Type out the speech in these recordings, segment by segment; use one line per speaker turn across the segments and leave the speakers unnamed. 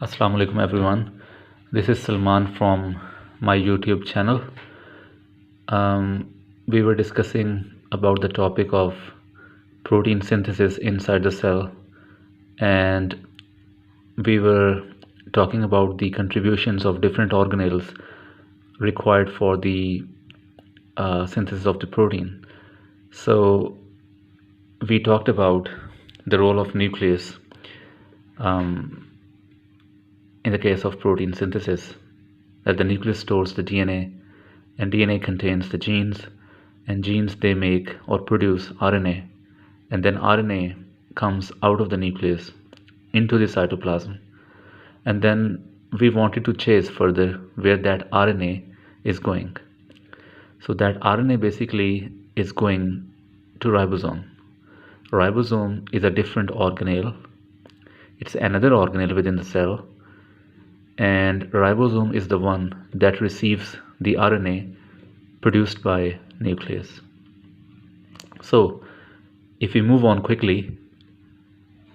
Assalamu alaikum everyone. This is Salman from my YouTube channel. We were discussing about the topic of protein synthesis inside the cell, and we were talking about the contributions of different organelles required for the synthesis of the protein. So we talked about the role of nucleus in the case of protein synthesis, that the nucleus stores the DNA, and DNA contains the genes, and genes they make or produce RNA, and then RNA comes out of the nucleus into the cytoplasm, and then we wanted to chase further where that RNA is going. So that RNA basically is going to ribosome. Ribosome is a different organelle. It's another organelle within the cell, and ribosome is the one that receives the RNA produced by nucleus. So if we move on quickly,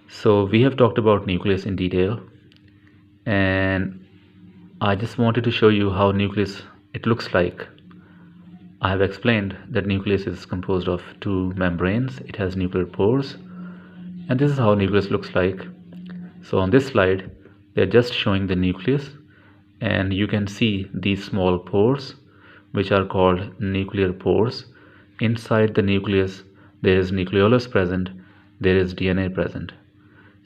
so we have talked about nucleus in detail, and I just wanted to show you how nucleus it looks like. I have explained that nucleus is composed of two membranes. It has nuclear pores, and this is how nucleus looks like. So on this slide they're just showing the nucleus, and you can see these small pores which are called nuclear pores. Inside the nucleus there is nucleolus present, there is DNA present.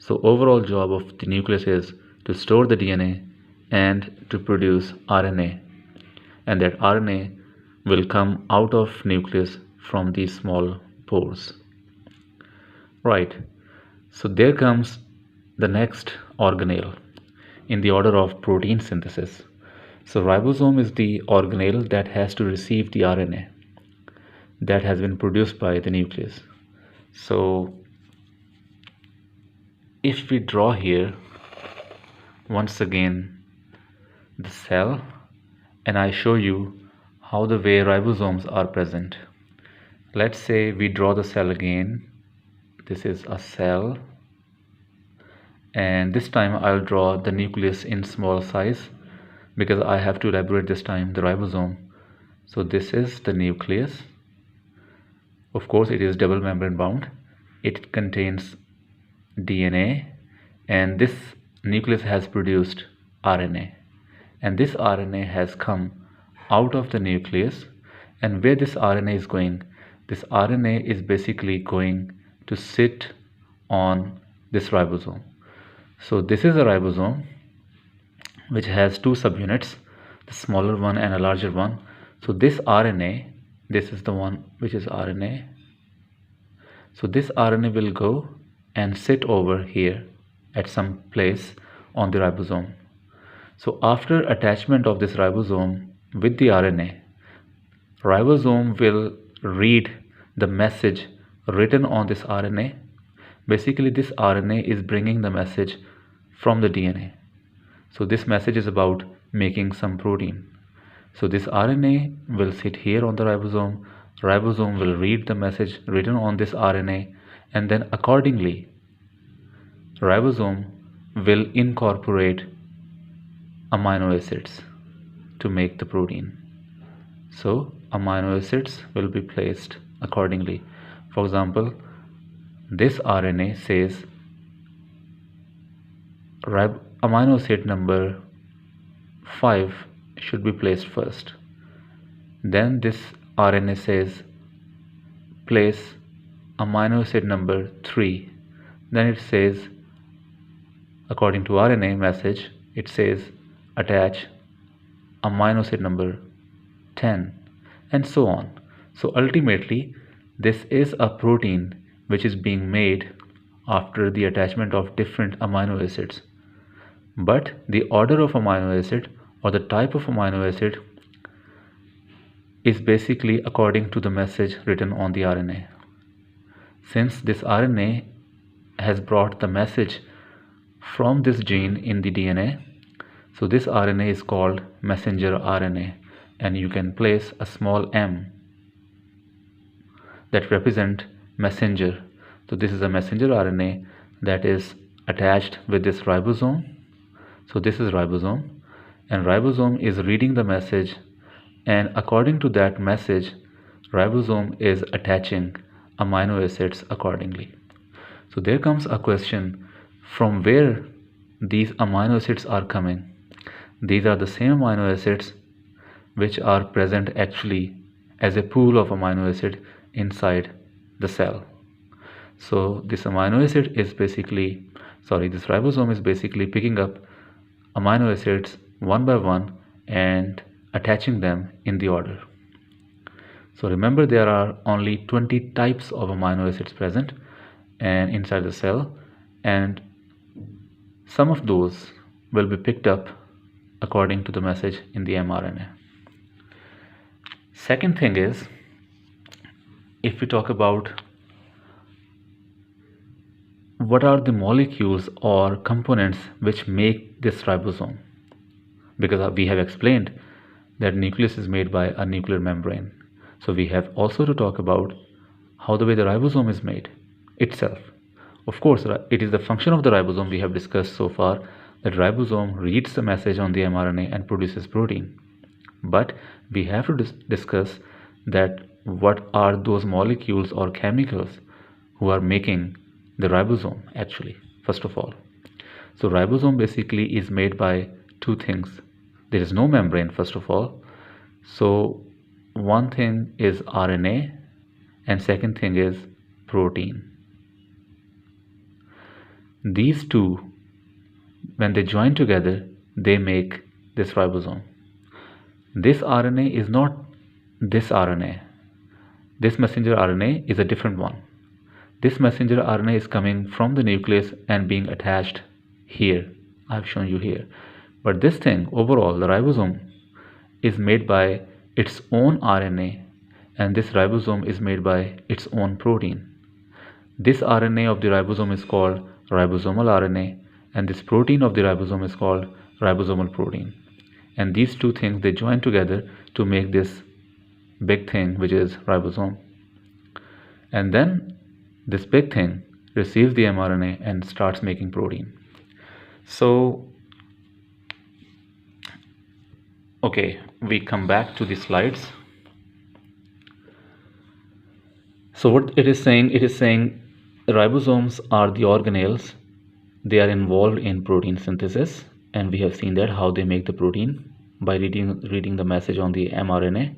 So overall job of the nucleus is to store the DNA and to produce RNA, and that RNA will come out of nucleus from these small pores. Right, so there comes the next organelle in the order of protein synthesis. So ribosome is the organelle that has to receive the RNA that has been produced by the nucleus. So if we draw here once again the cell, and I show you how the way ribosomes are present. Let's say we draw the cell again. This is a cell, and this time I'll draw the nucleus in small size because I have to elaborate this time the ribosome. So this is the nucleus. Of course it is double membrane bound. It contains DNA, and this nucleus has produced RNA, and this RNA has come out of the nucleus. And where this RNA is going, this RNA is basically going to sit on this ribosome. So this is a ribosome which has two subunits, the smaller one and a larger one. So this RNA, this is the one which is RNA. So this RNA will go and sit over here at some place on the ribosome. So after attachment of this ribosome with the RNA, ribosome will read the message written on this RNA. Basically this RNA is bringing the message from the DNA. So this message is about making some protein. So this RNA will sit here on the ribosome. Ribosome will read the message written on this RNA, and then accordingly ribosome will incorporate amino acids to make the protein. So amino acids will be placed accordingly. For example, this RNA says amino acid number 5 should be placed first. Then this RNA says place amino acid number 3. Then it says, according to RNA message, it says attach amino acid number 10, and so on. So ultimately this is a protein which is being made after the attachment of different amino acids, but the order of amino acid or the type of amino acid is basically according to the message written on the RNA. Since this RNA has brought the message from this gene in the DNA, so this RNA is called messenger RNA, and you can place a small m that represent messenger. So this is a messenger RNA that is attached with this ribosome. So this is ribosome, and ribosome is reading the message, and according to that message, ribosome is attaching amino acids accordingly. So there comes a question, from where these amino acids are coming. These are the same amino acids which are present actually as a pool of amino acid inside the cell. So this amino acid is basically, this ribosome is basically picking up amino acids one by one and attaching them in the order. So remember, there are only 20 types of amino acids present and inside the cell, and some of those will be picked up according to the message in the mRNA. Second thing is, if we talk about what are the molecules or components which make this ribosome, because we have explained that nucleus is made by a nuclear membrane. So we have also to talk about how the way the ribosome is made itself. Of course, it is the function of the ribosome we have discussed so far, that ribosome reads the message on the mRNA and produces protein. But we have to discuss that what are those molecules or chemicals who are making the ribosome actually, first of all. So ribosome basically is made by two things. There is no membrane, first of all. So one thing is RNA and second thing is protein. These two, when they join together, they make this ribosome. This RNA is not this RNA. This messenger RNA is a different one. This messenger RNA is coming from the nucleus and being attached here. I've shown you here. But this thing, overall, the ribosome, is made by its own RNA, and this ribosome is made by its own protein. This RNA of the ribosome is called ribosomal RNA, and this protein of the ribosome is called ribosomal protein. And these two things, they join together to make this big thing, which is ribosome. And then this big thing receives the mRNA and starts making protein. So, okay, we come back to the slides. So what it is saying ribosomes are the organelles. They are involved in protein synthesis, and we have seen that how they make the protein by reading the message on the mRNA.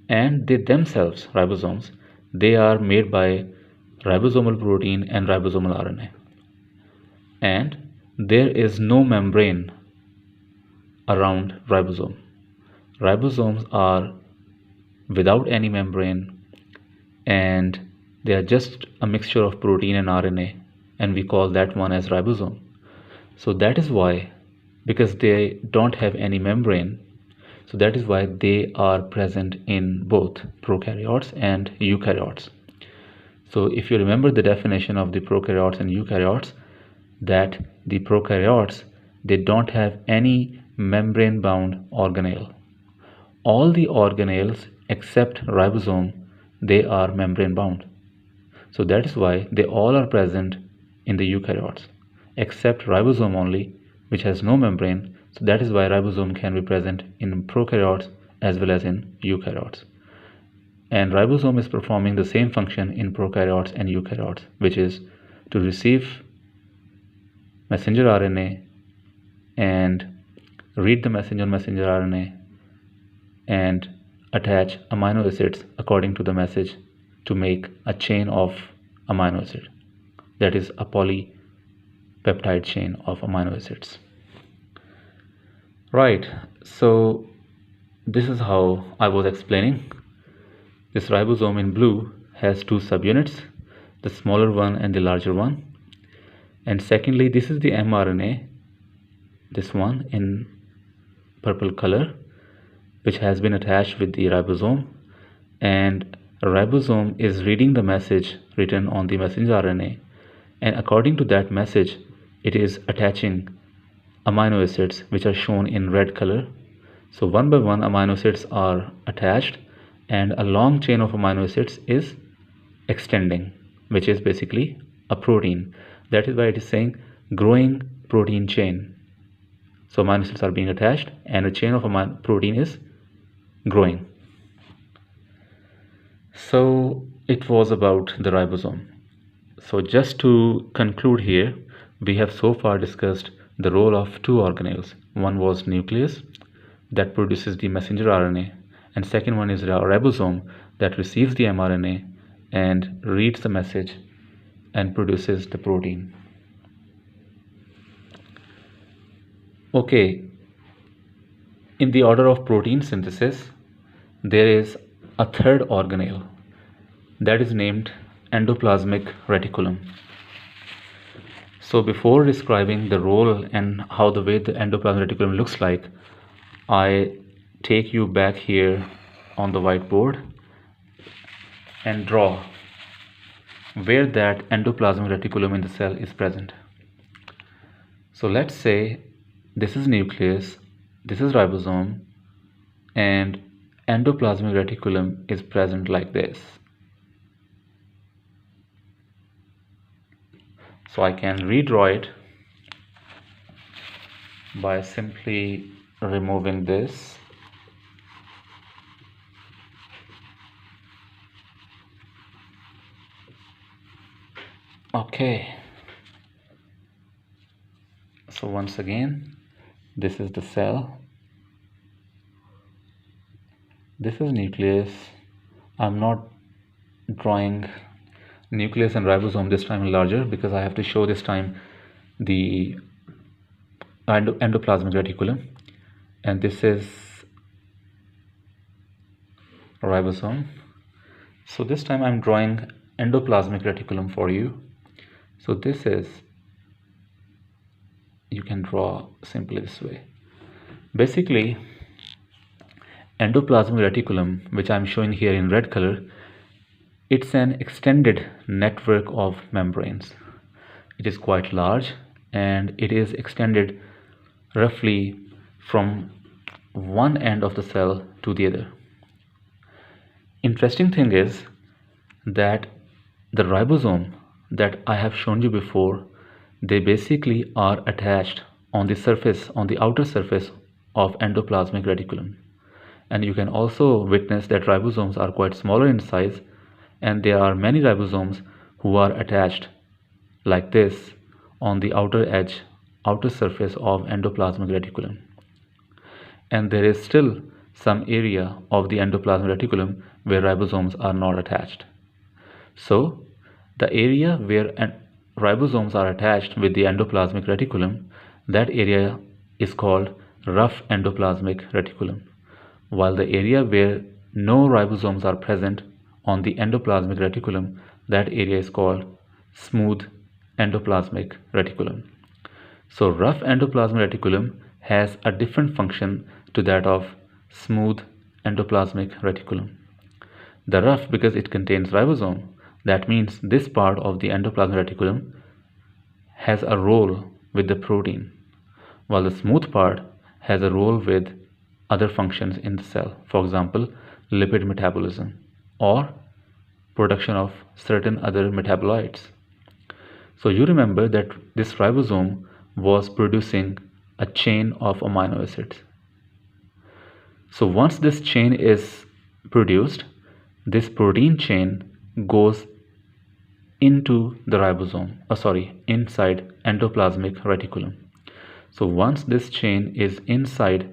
And they themselves, ribosomes, they are made by ribosomal protein and ribosomal RNA. And there is no membrane around ribosome. Ribosomes are without any membrane, and they are just a mixture of protein and RNA, and we call that one as ribosome. So that is why, because they don't have any membrane, so that is why they are present in both prokaryotes and eukaryotes. So if you remember the definition of the prokaryotes and eukaryotes, that the prokaryotes, they don't have any membrane bound organelle. All the organelles except ribosome, they are membrane bound. So that is why they all are present in the eukaryotes except ribosome only, which has no membrane. So that is why ribosome can be present in prokaryotes as well as in eukaryotes. And ribosome is performing the same function in prokaryotes and eukaryotes, which is to receive messenger RNA and read the message on messenger RNA and attach amino acids according to the message to make a chain of amino acid. That is a polypeptide chain of amino acids. Right, so this is how I was explaining. This ribosome in blue has two subunits, the smaller one and the larger one. And secondly, this is the mRNA, this one in purple color, which has been attached with the ribosome, and ribosome is reading the message written on the messenger RNA, and according to that message, it is attaching amino acids which are shown in red color. So one by one amino acids are attached, and a long chain of amino acids is extending, which is basically a protein. That is why it is saying growing protein chain. So amino acids are being attached and a chain of protein is growing. So it was about the ribosome. So just to conclude here, we have so far discussed the role of two organelles. One was nucleus that produces the messenger RNA, and second one is ribosome that receives the mRNA and reads the message and produces the protein. Okay, in the order of protein synthesis, there is a third organelle that is named endoplasmic reticulum. So before describing the role and how the way the endoplasmic reticulum looks like, I take you back here on the whiteboard and draw where that endoplasmic reticulum in the cell is present. So let's say this is nucleus, this is ribosome, and endoplasmic reticulum is present like this. So I can redraw it by simply removing this. Okay. So once again, this is the cell. This is nucleus. I'm not drawing nucleus and ribosome this time larger because I have to show this time the endoplasmic reticulum, and this is ribosome. So this time I'm drawing endoplasmic reticulum for you. So this is, you can draw simply this way. Basically, endoplasmic reticulum, which I'm showing here in red color, it's an extended network of membranes. It is quite large and it is extended roughly from one end of the cell to the other. Interesting thing is that the ribosome that I have shown you before, they basically are attached on the surface, on the outer surface of endoplasmic reticulum. And you can also witness that ribosomes are quite smaller in size, and there are many ribosomes who are attached like this on the outer edge, outer surface of endoplasmic reticulum. And there is still some area of the endoplasmic reticulum where ribosomes are not attached. So the area where ribosomes are attached with the endoplasmic reticulum, that area is called rough endoplasmic reticulum, while the area where no ribosomes are present on the endoplasmic reticulum, that area is called smooth endoplasmic reticulum. So rough endoplasmic reticulum has a different function to that of smooth endoplasmic reticulum. The rough, because it contains ribosome, that means this part of the endoplasmic reticulum has a role with the protein, while the smooth part has a role with other functions in the cell, for example, lipid metabolism or production of certain other metabolites. So you remember that this ribosome was producing a chain of amino acids. So once this chain is produced, this protein chain goes into the ribosome, inside endoplasmic reticulum. So once this chain is inside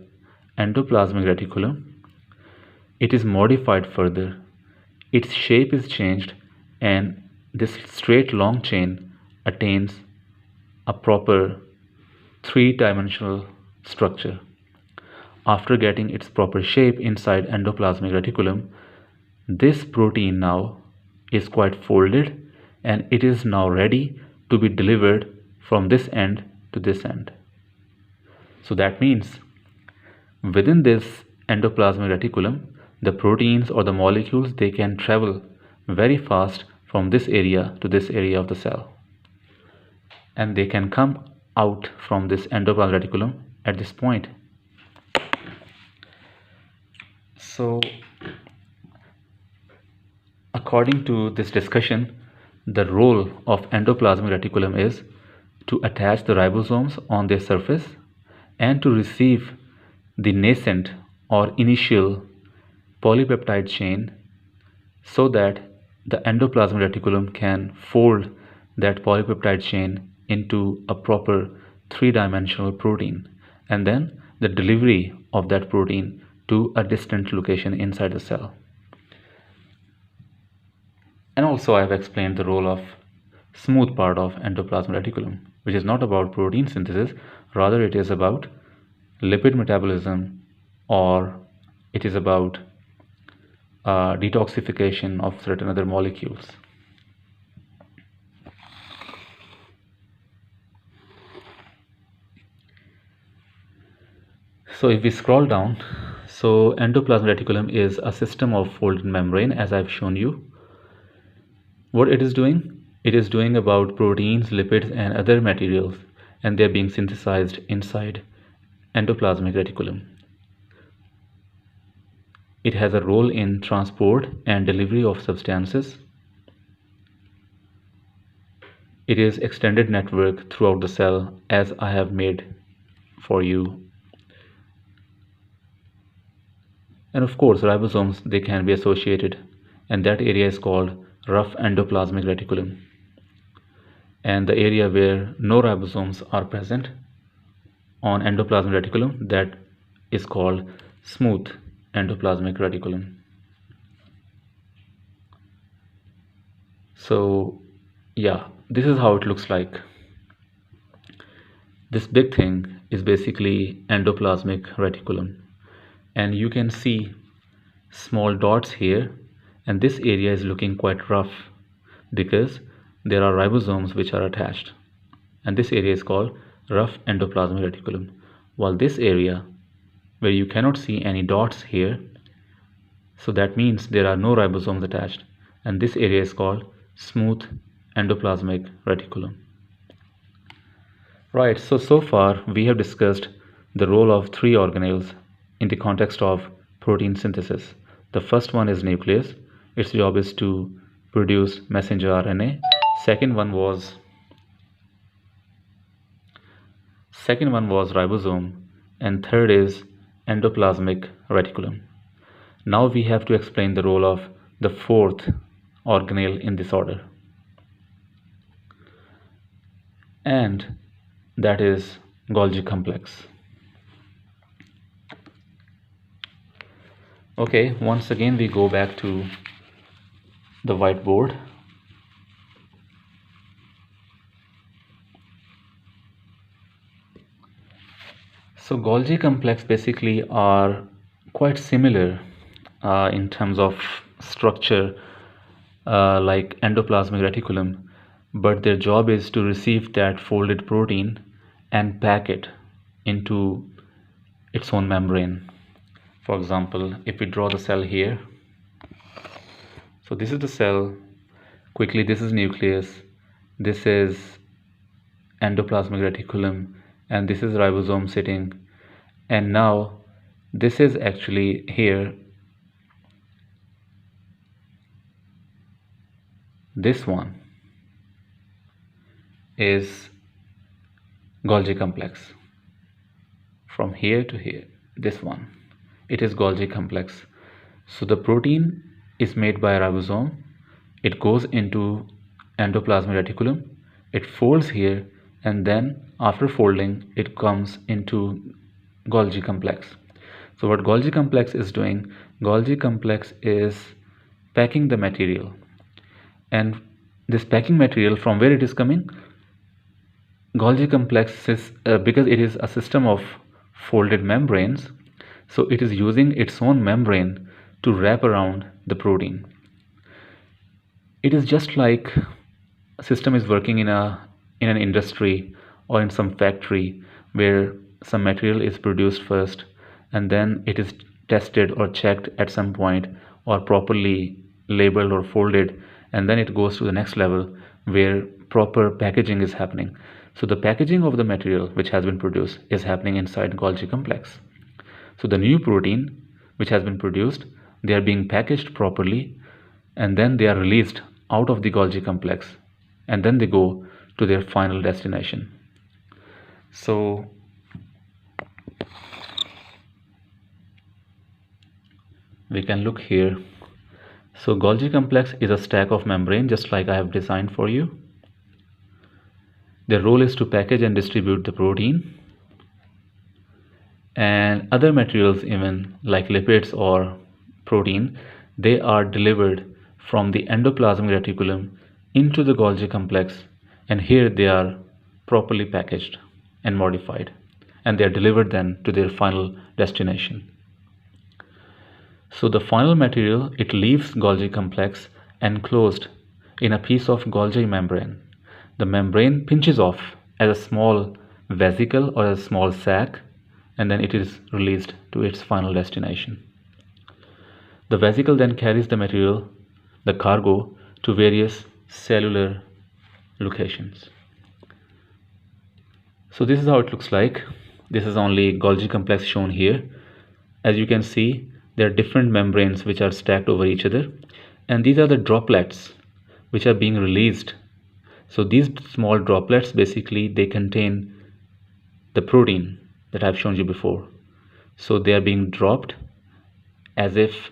endoplasmic reticulum, it is modified further. Its shape is changed, and this straight long chain attains a proper three-dimensional structure. After getting its proper shape inside endoplasmic reticulum, this protein now is quite folded and it is now ready to be delivered from this end to this end. So that means within this endoplasmic reticulum, the proteins or the molecules, they can travel very fast from this area to this area of the cell, and they can come out from this endoplasmic reticulum at this point. So according to this discussion, the role of endoplasmic reticulum is to attach the ribosomes on their surface and to receive the nascent or initial polypeptide chain so that the endoplasmic reticulum can fold that polypeptide chain into a proper three-dimensional protein, and then the delivery of that protein to a distant location inside the cell. And also I have explained the role of smooth part of endoplasmic reticulum, which is not about protein synthesis, rather it is about lipid metabolism, or it is about detoxification of certain other molecules. So if we scroll down, so endoplasmic reticulum is a system of folded membrane, as I've shown you. What it is doing? It is doing about proteins, lipids, and other materials, and they're being synthesized inside endoplasmic reticulum. It has a role in transport and delivery of substances. It is extended network throughout the cell, as I have made for you. And of course, ribosomes, they can be associated, and that area is called rough endoplasmic reticulum. And the area where no ribosomes are present on endoplasmic reticulum, that is called smooth endoplasmic reticulum. So yeah, this is how it looks like. This big thing is basically endoplasmic reticulum, and you can see small dots here, and this area is looking quite rough because there are ribosomes which are attached, and this area is called rough endoplasmic reticulum, while this area where you cannot see any dots here, so that means there are no ribosomes attached, and this area is called smooth endoplasmic reticulum. Right, so far we have discussed the role of three organelles in the context of protein synthesis. The first one is nucleus. Its job is to produce messenger RNA. Second one was ribosome, and third is endoplasmic reticulum. Now we have to explain the role of the fourth organelle in this order, and that is Golgi complex. Okay, once again we go back to the whiteboard. So Golgi complex basically are quite similar in terms of structure like endoplasmic reticulum, but their job is to receive that folded protein and pack it into its own membrane. For example, if we draw the cell here, so this is the cell. Quickly, this is nucleus, this is endoplasmic reticulum, and this is ribosome sitting, and now this is actually here, this one is Golgi complex. From here to here, this one, it is Golgi complex. So the protein is made by a ribosome, it goes into endoplasmic reticulum, it folds here, and then after folding it comes into Golgi complex. So what Golgi complex is doing, Golgi complex is packing the material, and this packing material, from where it is coming? Golgi complex is because it is a system of folded membranes, so it is using its own membrane to wrap around the protein. It is just like a system is working in an industry or in some factory where some material is produced first, and then it is tested or checked at some point, or properly labeled or folded, and then it goes to the next level where proper packaging is happening. So the packaging of the material which has been produced is happening inside Golgi complex. So the new protein which has been produced, they are being packaged properly, and then they are released out of the Golgi complex, and then they go to their final destination. So we can look here. So Golgi complex is a stack of membrane just like I have designed for you. Their role is to package and distribute the protein, and other materials even like lipids or protein, they are delivered from the endoplasmic reticulum into the Golgi complex, and here they are properly packaged and modified, and they are delivered then to their final destination. So the final material, it leaves Golgi complex enclosed in a piece of Golgi membrane. The membrane pinches off as a small vesicle or a small sac, and then it is released to its final destination. The vesicle then carries the material, the cargo, to various cellular locations. So this is how it looks like. This is only Golgi complex shown here. As you can see, there are different membranes which are stacked over each other, and these are the droplets which are being released. So these small droplets, basically they contain the protein that I've shown you before. So they are being dropped as if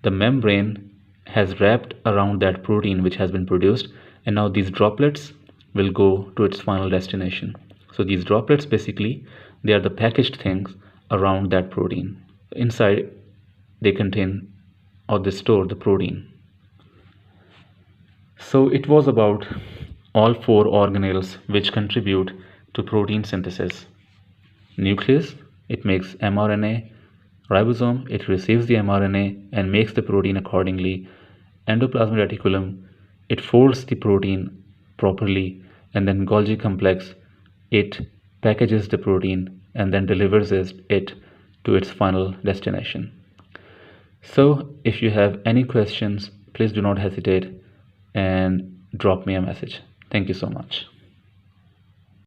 the membrane has wrapped around that protein which has been produced, and now these droplets will go to its final destination. So these droplets, basically they are the packaged things around that protein. Inside they contain or they store the protein. So it was about all four organelles which contribute to protein synthesis. Nucleus, it makes mRNA. Ribosome, it receives the mRNA and makes the protein accordingly. Endoplasmic reticulum, it folds the protein properly, and then Golgi complex, it packages the protein and then delivers it to its final destination. So if you have any questions, please do not hesitate and drop me a message. Thank you so much.